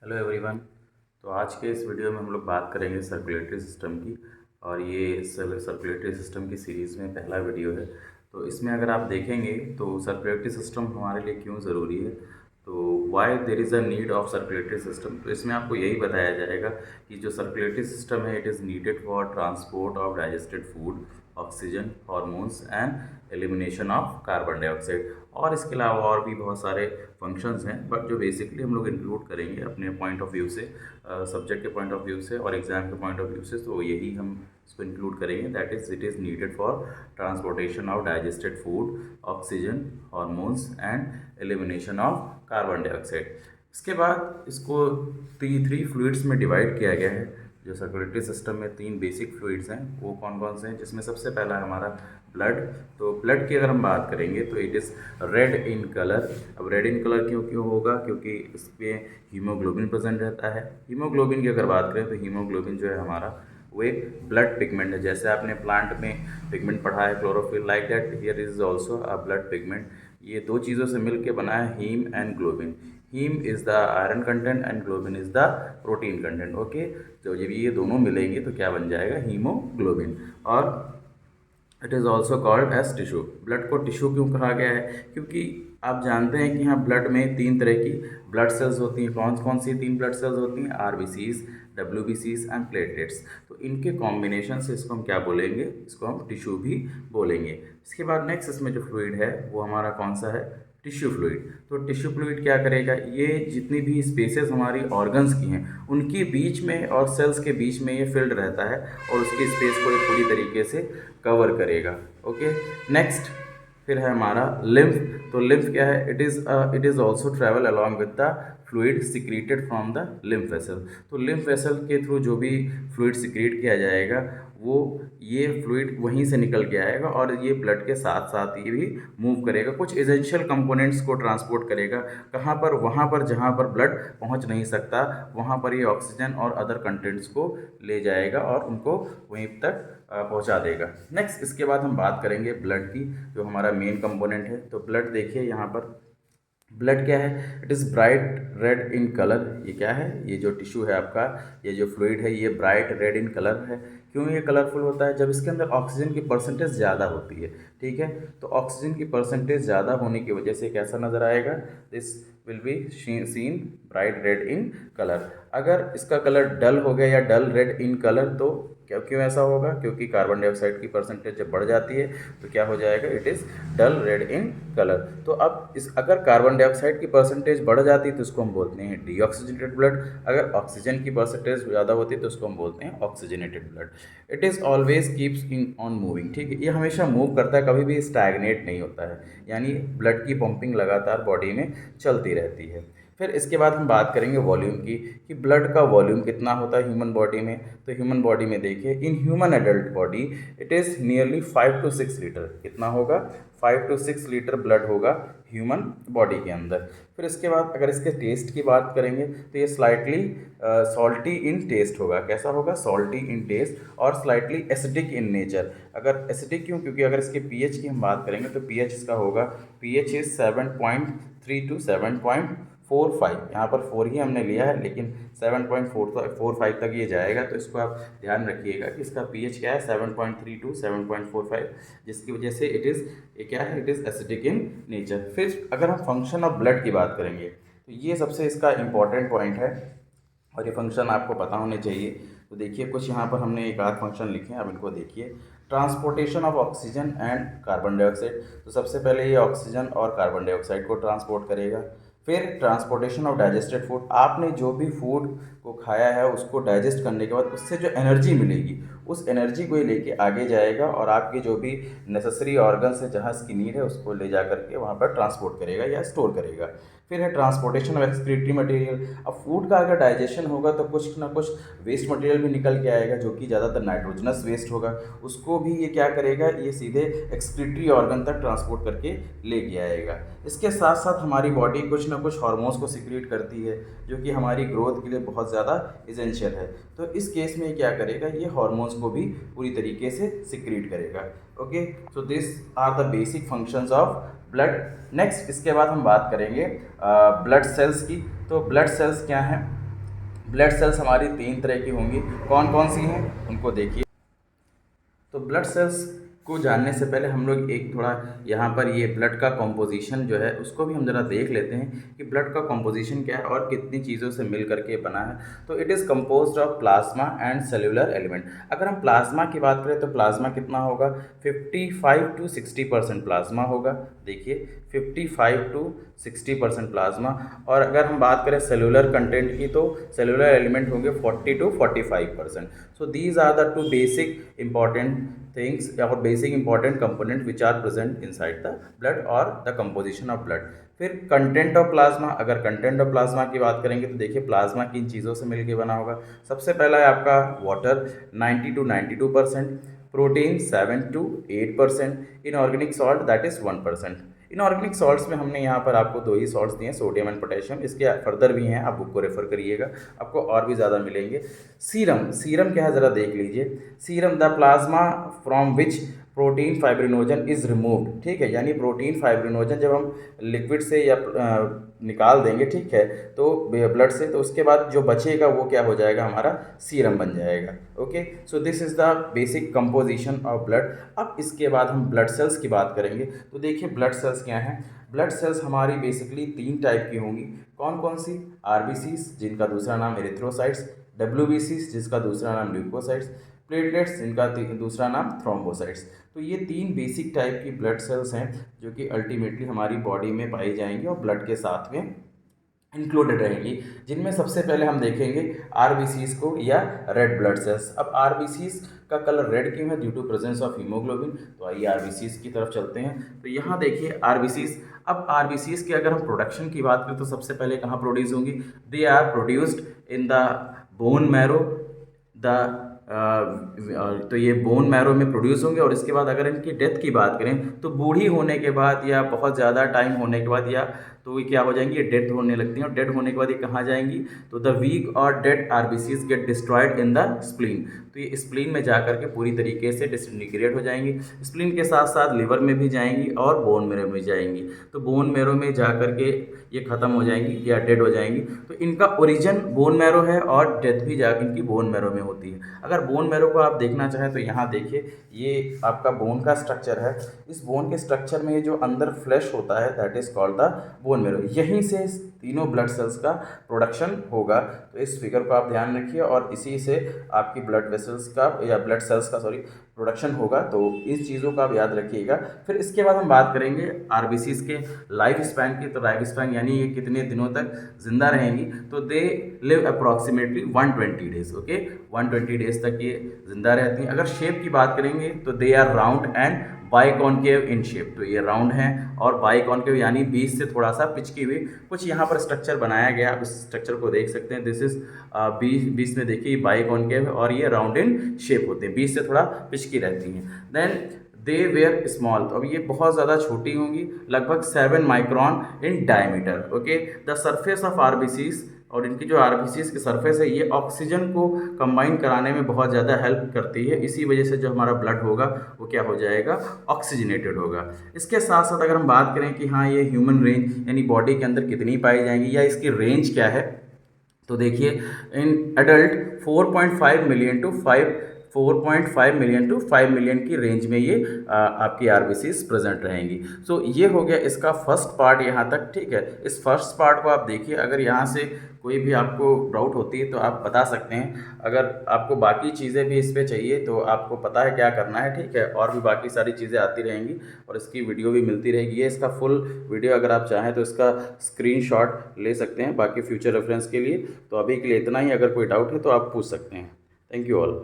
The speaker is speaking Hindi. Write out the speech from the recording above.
Hello everyone. तो आज के इस वीडियो में हम लोग बात करेंगे सर्कुलेटरी सिस्टम की। और ये सर्कुलेटरी सिस्टम की सीरीज़ में पहला वीडियो है। तो इसमें अगर आप देखेंगे तो सर्कुलेटरी सिस्टम हमारे लिए क्यों ज़रूरी है, तो why there is a need of circulatory system. तो इसमें आपको यही बताया जाएगा कि जो सर्कुलेटरी सिस्टम है it is needed for transport of digested food, oxygen, hormones and elimination of carbon dioxide. और इसके अलावा और भी बहुत सारे फंक्शंस हैं, बट जो बेसिकली हम लोग इंक्लूड करेंगे अपने पॉइंट ऑफ व्यू से, सब्जेक्ट के पॉइंट ऑफ व्यू से और एग्जाम के पॉइंट ऑफ व्यू से, तो यही हम इसको इंक्लूड करेंगे। That is it is needed for transportation of digested food, oxygen, hormones and elimination of carbon dioxide. इसके बाद इसको थ्री फ्लूइड्स में डिवाइड किया गया है। जो सर्कुलेटरी सिस्टम में तीन बेसिक फ्लूइड्स हैं वो कौन कौन से हैं, जिसमें सबसे पहला है हमारा ब्लड। तो ब्लड की अगर हम बात करेंगे तो it is red in colour. अब रेड इन कलर क्यों क्यों होगा, क्योंकि इसमें हीमोग्लोबिन प्रेजेंट रहता है। हीमोग्लोबिन की अगर बात करें तो हीमोग्लोबिन जो है हमारा वो एक ब्लड पिगमेंट है। जैसे आपने प्लांट में पिगमेंट पढ़ा है chlorophyll, like that here is also a blood pigment. ये दो चीज़ों से मिल के बना है haem and globin. Haem is the iron content and globin is the protein content. Okay, तो जब ये दोनों मिलेंगे तो क्या बन जाएगा, हीमोग्लोबिन। और it is also called as tissue. Blood को टिश्यू क्यों कहा गया है, क्योंकि आप जानते हैं कि यहाँ ब्लड में तीन तरह की ब्लड सेल्स होती हैं। कौन कौन सी तीन ब्लड सेल्स होती हैं, आरबीसीज, डब्ल्यूबीसीज एंड प्लेटलेट्स। तो इनके कॉम्बिनेशन से इसको हम क्या बोलेंगे, इसको हम टिश्यू भी बोलेंगे। इसके बाद नेक्स्ट इसमें जो फ्लूइड है वो हमारा कौन सा है, टिश्यू फ्लूइड। तो टिश्यू फ्लूइड क्या करेगा, ये जितनी भी स्पेसेस हमारी ऑर्गन्स की हैं उनके बीच में और सेल्स के बीच में ये फिल्ड रहता है और उसकी स्पेस को ये पूरी तरीके से कवर करेगा। ओके, नेक्स्ट फिर है हमारा लिम्फ। तो लिम्फ क्या है, it is also travel along with the fluid secreted from the lymph vessel. तो लिम्फ वेसल के थ्रू जो भी फ्लूइड सिक्रीट किया जाएगा वो ये फ्लूइड वहीं से निकल के आएगा और ये ब्लड के साथ साथ ये भी मूव करेगा, कुछ एसेंशियल कंपोनेंट्स को ट्रांसपोर्ट करेगा। कहाँ पर, वहाँ पर जहाँ पर ब्लड पहुँच नहीं सकता वहाँ पर ये ऑक्सीजन और अदर कंटेंट्स को ले जाएगा और उनको वहीं तक पहुंचा देगा। नेक्स्ट इसके बाद हम बात करेंगे ब्लड की, जो हमारा मेन कंपोनेंट है। तो ब्लड देखिए यहाँ पर ब्लड क्या है, it is bright red in colour. ये क्या है, ये जो टिश्यू है आपका, ये जो फ्लूइड है ये ब्राइट रेड इन कलर है। क्यों ये कलरफुल होता है, जब इसके अंदर ऑक्सीजन की परसेंटेज ज़्यादा होती है। ठीक है, तो ऑक्सीजन की परसेंटेज ज़्यादा होने की वजह से कैसा नज़र आएगा, this will be seen bright red in colour. अगर इसका कलर डल हो गया या डल रेड इन कलर तो क्यों क्यों ऐसा होगा, क्योंकि कार्बन डाइऑक्साइड की परसेंटेज जब बढ़ जाती है तो क्या हो जाएगा, it is dull red in colour. तो अब इस अगर कार्बन डाइऑक्साइड की परसेंटेज बढ़ जाती है तो इसको हम बोलते हैं डीऑक्सीजनेटेड ब्लड। अगर ऑक्सीजन की परसेंटेज ज़्यादा होती है तो इसको हम बोलते हैं oxygenated blood. It is always keeps in on moving. ठीक है, ये हमेशा मूव करता है, कभी भी स्टैग्नेट नहीं होता है, यानी ब्लड की पंपिंग लगातार बॉडी में चलती रहती है। फिर इसके बाद हम बात करेंगे वॉल्यूम की, कि ब्लड का वॉल्यूम कितना होता है ह्यूमन बॉडी में। तो ह्यूमन बॉडी में देखिए, in human adult body it is nearly 5 to 6 litre. कितना होगा, 5 to 6 लीटर ब्लड होगा ह्यूमन बॉडी के अंदर। फिर इसके बाद अगर इसके टेस्ट की बात करेंगे तो ये स्लाइटली सॉल्टी इन टेस्ट होगा। कैसा होगा, सॉल्टी इन टेस्ट और स्लाइटली एसिडिक इन नेचर। अगर एसिडिक क्यों, क्योंकि अगर इसके पीएच की हम बात करेंगे तो पीएच इसका होगा, पीएच इज 7.3 to 7.45। यहाँ पर 4 ही हमने लिया है लेकिन 7.45 तक ये जाएगा। तो इसको आप ध्यान रखिएगा कि इसका पीएच क्या है, 7.3 to 7.45, जिसकी वजह से इट इज़ ये क्या है, it is acidic in nature. फिर अगर हम फंक्शन ऑफ ब्लड की बात करेंगे तो ये सबसे इसका इम्पॉर्टेंट पॉइंट है और ये फंक्शन आपको पता होने चाहिए। तो देखिए कुछ यहाँ पर हमने एक आध फंक्शन लिखे हैं, आप इनको देखिए। Transportation of oxygen and carbon dioxide. तो सबसे पहले ये ऑक्सीजन और कार्बन डाइऑक्साइड को ट्रांसपोर्ट करेगा। फिर ट्रांसपोर्टेशन ऑफ डाइजेस्टेड फूड, आपने जो भी फूड को खाया है उसको डाइजेस्ट करने के बाद उससे जो एनर्जी मिलेगी उस एनर्जी को ही लेके आगे जाएगा और आपके जो भी नेसेसरी ऑर्गन्स है जहाँ इसकी नीड है उसको ले जा करके वहाँ पर ट्रांसपोर्ट करेगा या स्टोर करेगा। फिर है ट्रांसपोर्टेशन ऑफ एक्सक्रीटरी मटेरियल। अब फूड का अगर डाइजेशन होगा तो कुछ ना कुछ वेस्ट मटेरियल भी निकल के आएगा जो कि ज़्यादातर नाइट्रोजनस वेस्ट होगा, उसको भी ये क्या करेगा, ये सीधे एक्सक्रीटरी ऑर्गन तक ट्रांसपोर्ट करके लेके आएगा। इसके साथ साथ हमारी बॉडी कुछ ना कुछ हार्मोन्स को सिक्रीट करती है जो कि हमारी ग्रोथ के लिए बहुत ज़्यादा इसेंशियल है। तो इस केस में क्या करेगा, ये हार्मोन्स को भी पूरी तरीके से सिक्रीट करेगा। Okay, so this are the basic functions of blood. Next इसके बाद हम बात करेंगे ब्लड सेल्स की। तो ब्लड सेल्स क्या हैं, ब्लड सेल्स हमारी 3 तरह की होंगी। कौन कौन सी हैं उनको देखिए। तो ब्लड सेल्स को जानने से पहले हम लोग एक थोड़ा यहाँ पर ये ब्लड का कॉम्पोजिशन जो है उसको भी हम ज़रा देख लेते हैं कि ब्लड का कॉम्पोजिशन क्या है और कितनी चीज़ों से मिल करके बना है। तो it is composed of plasma and cellular element. अगर हम प्लाज्मा की बात करें तो प्लाज्मा कितना होगा, 55 टू 60% प्लाज्मा होगा। देखिए 55 टू 60% प्लाज्मा। और अगर हम बात करें सेलुलर कंटेंट की तो सेलुलर एलिमेंट होंगे 40 to 45%। So these are the two basic important things or basic important component which are present inside the blood or the composition of blood। फिर कंटेंट ऑफ प्लाज्मा, अगर कंटेंट ऑफ प्लाज्मा की बात करेंगे तो देखिए प्लाज्मा किन चीज़ों से मिलकर बना होगा। सबसे पहला है आपका water 90 to 92%, protein 7 to 8%, inorganic salt that is 1%। Inorganic salts में हमने यहाँ पर आपको 2 ही सॉल्ट्स दिए हैं, सोडियम एंड पोटेशियम। इसके फर्दर भी हैं, आप बुक को रेफर करिएगा, आपको और भी ज़्यादा मिलेंगे। सीरम, सीरम क्या है ज़रा देख लीजिए। Serum the plasma from which protein fibrinogen is removed. ठीक है, यानी प्रोटीन फाइब्रिनोजन जब हम लिक्विड से या निकाल देंगे, ठीक है, तो ब्लड से, तो उसके बाद जो बचेगा वो क्या हो जाएगा, हमारा सीरम बन जाएगा। Okay, so this is the basic composition of blood. अब इसके बाद हम ब्लड सेल्स की बात करेंगे। तो देखिए ब्लड सेल्स क्या हैं। ब्लड सेल्स हमारी बेसिकली 3 टाइप की होंगी। कौन कौन सी, आरबीसीज जिनका दूसरा नाम एरिथ्रोसाइट्स, डब्ल्यूबीसीज जिसका दूसरा नाम ल्यूकोसाइट्स, प्लेटलेट्स जिनका दूसरा नाम थ्रोम्बोसाइट्स। तो ये 3 बेसिक टाइप की ब्लड सेल्स हैं जो कि अल्टीमेटली हमारी बॉडी में पाई जाएंगी और ब्लड के साथ में इंक्लूडेड रहेंगी। जिनमें सबसे पहले हम देखेंगे आरबीसीज को या रेड ब्लड सेल्स। अब आरबीसीज का कलर रेड क्यों है, due to presence of haemoglobin. तो आइए आरबीसीज की तरफ चलते हैं। तो यहाँ देखिए आरबीसीज। अब आरबीसीज की अगर हम प्रोडक्शन की बात करें तो सबसे पहले कहाँ प्रोड्यूस होंगी, they are produced in the bone marrow. The तो ये बोन मैरो में प्रोड्यूस होंगे। और इसके बाद अगर इनकी डेथ की बात करें तो बूढ़ी होने के बाद या बहुत ज़्यादा टाइम होने के बाद या तो ये क्या हो जाएंगी, ये डेड होने लगती हैं। और डेड होने के बाद ये कहाँ जाएंगी, तो द वीक और dead RBCs get destroyed in the spleen. तो ये स्प्लीन में जा करके पूरी तरीके से डिसइंटीग्रेट हो जाएंगी। स्प्लीन के साथ साथ लिवर में भी जाएंगी और बोन मैरो में जाएंगी। तो बोन मैरो में जा करके ये ख़त्म हो जाएंगी या डेड हो जाएंगी। तो इनका ओरिजिन बोन मैरो है और डेथ भी जा इनकी बोन मैरो में होती है। अगर बोन मैरो को आप देखना चाहें तो यहाँ देखिए, ये आपका बोन का स्ट्रक्चर है। इस बोन के स्ट्रक्चर में ये जो अंदर फ्लैश होता है that is called the bone marrow. यहीं से तीनों ब्लड सेल्स का प्रोडक्शन होगा। तो इस फिगर को आप ध्यान रखिए और इसी से आपकी ब्लड वेसल्स का या ब्लड सेल्स का प्रोडक्शन होगा। तो इस चीज़ों का आप याद रखिएगा। फिर इसके बाद हम बात करेंगे आरबीसीज के लाइफ स्पैन की। तो लाइफ स्पैन यानी ये कितने दिनों तक जिंदा रहेंगी। तो they live approximately 120 days. Okay, 120 days तक ये जिंदा रहती हैं। अगर शेप की बात करेंगे तो they are round and biconcave in shape. तो ये राउंड हैं और बाइकॉन्केव यानी बीच से थोड़ा सा पिचकी हुई। कुछ यहाँ पर स्ट्रक्चर बनाया गया, आप इस स्ट्रक्चर को देख सकते हैं। दिस इज बीच में देखिए बाइकॉन्केव और ये राउंड इन शेप होते हैं, बीच से थोड़ा पिचकी रहती हैं। Then they were small. तो अब ये बहुत ज़्यादा छोटी होंगी, लगभग 7 micron in diameter. Okay, the surface of RBCs, और इनकी जो आरबीसीज की सरफेस है ये ऑक्सीजन को कंबाइन कराने में बहुत ज़्यादा हेल्प करती है। इसी वजह से जो हमारा ब्लड होगा वो क्या हो जाएगा, ऑक्सीजनेटेड होगा। इसके साथ साथ अगर हम बात करें कि हाँ ये ह्यूमन रेंज यानी बॉडी के अंदर कितनी पाई जाएंगी या इसकी रेंज क्या है, तो देखिए in adult 4.5 million to 5 million की रेंज में ये आपकी आरबीसीज प्रेजेंट रहेंगी। सो ये हो गया इसका फर्स्ट पार्ट यहाँ तक। ठीक है, इस फर्स्ट पार्ट को आप देखिए। अगर यहाँ से कोई भी आपको डाउट होती है तो आप बता सकते हैं। अगर आपको बाकी चीज़ें भी इस पर चाहिए तो आपको पता है क्या करना है। ठीक है, और भी बाकी सारी चीज़ें आती रहेंगी और इसकी वीडियो भी मिलती रहेगी। ये इसका फुल वीडियो अगर आप चाहें तो इसका स्क्रीनशॉट ले सकते हैं बाकी फ्यूचर रेफरेंस के लिए। तो अभी के लिए इतना ही। अगर कोई डाउट है तो आप पूछ सकते हैं। Thank you all.